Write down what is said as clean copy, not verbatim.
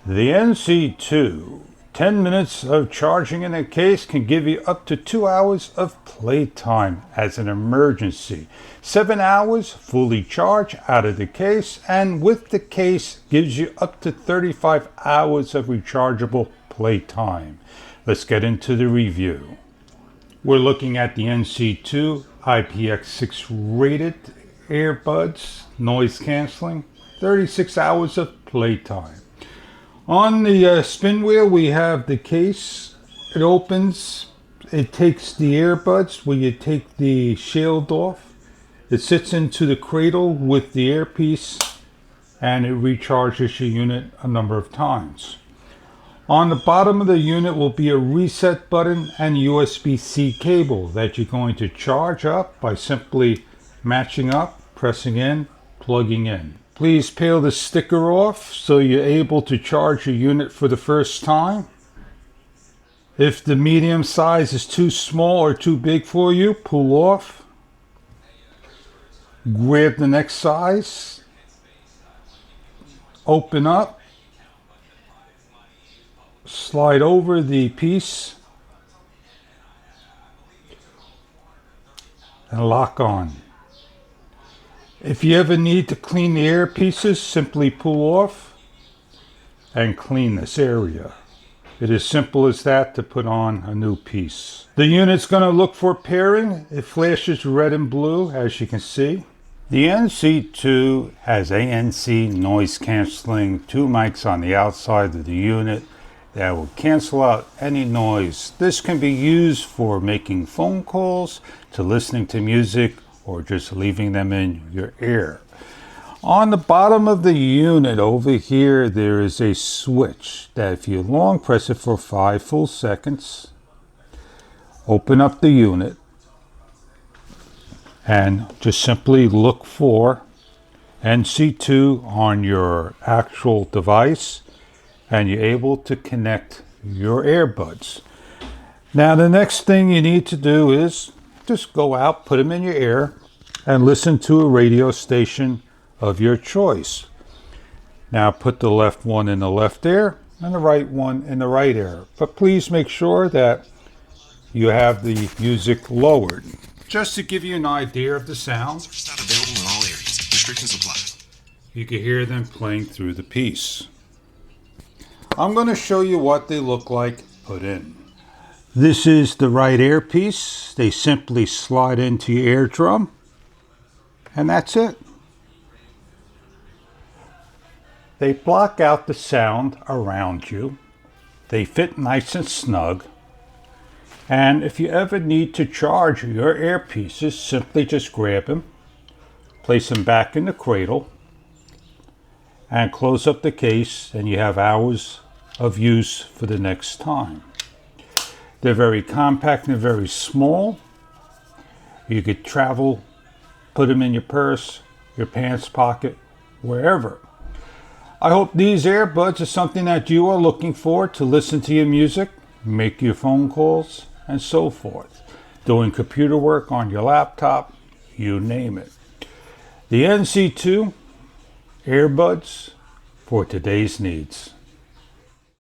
The NC2, 10 minutes of charging in a case can give you up to 2 hours of playtime as an emergency. 7 hours fully charged out of the case, and with the case gives you up to 35 hours of rechargeable playtime. Let's get into the review. We're looking at the NC2 IPX6 rated earbuds, noise canceling, 36 hours of playtime. On the spin wheel we have the case. It opens, it takes the earbuds where you take the shield off. It sits into the cradle with the earpiece and it recharges your unit a number of times. On the bottom of the unit will be a reset button and USB-C cable that you're going to charge up by simply matching up, pressing in, plugging in. Please peel the sticker off so you're able to charge your unit for the first time. If the medium size is too small or too big for you, pull off. Grab the next size. Open up. Slide over the piece. And lock on. If you ever need to clean the earpieces, simply pull off and clean this area. It is simple as that to put on a new piece. The unit's going to look for pairing. It flashes red and blue, as you can see. The NC2 has ANC noise canceling, 2 mics on the outside of the unit that will cancel out any noise. This can be used for making phone calls, to listening to music, or just leaving them in your ear. On the bottom of the unit over here, there is a switch that if you long press it for 5 full seconds, open up the unit, and just simply look for NC2 on your actual device, and you're able to connect your earbuds. Now the next thing you need to do is just go out, put them in your ear, and listen to a radio station of your choice. Now put the left one in the left ear and the right one in the right ear. But please make sure that you have the music lowered. Just to give you an idea of the sound, not available in all areas. Restrictions apply. You can hear them playing through the piece. I'm going to show you what they look like put in. This is the right earpiece. They simply slide into your eardrum, and that's it. They block out the sound around you. They fit nice and snug. And if you ever need to charge your earpieces, simply just grab them, place them back in the cradle, and close up the case, and you have hours of use for the next time. They're very compact and very small. You could travel, put them in your purse, your pants pocket, wherever. I hope these earbuds are something that you are looking for to listen to your music, make your phone calls, and so forth. Doing computer work on your laptop, you name it. The NC2 earbuds for today's needs.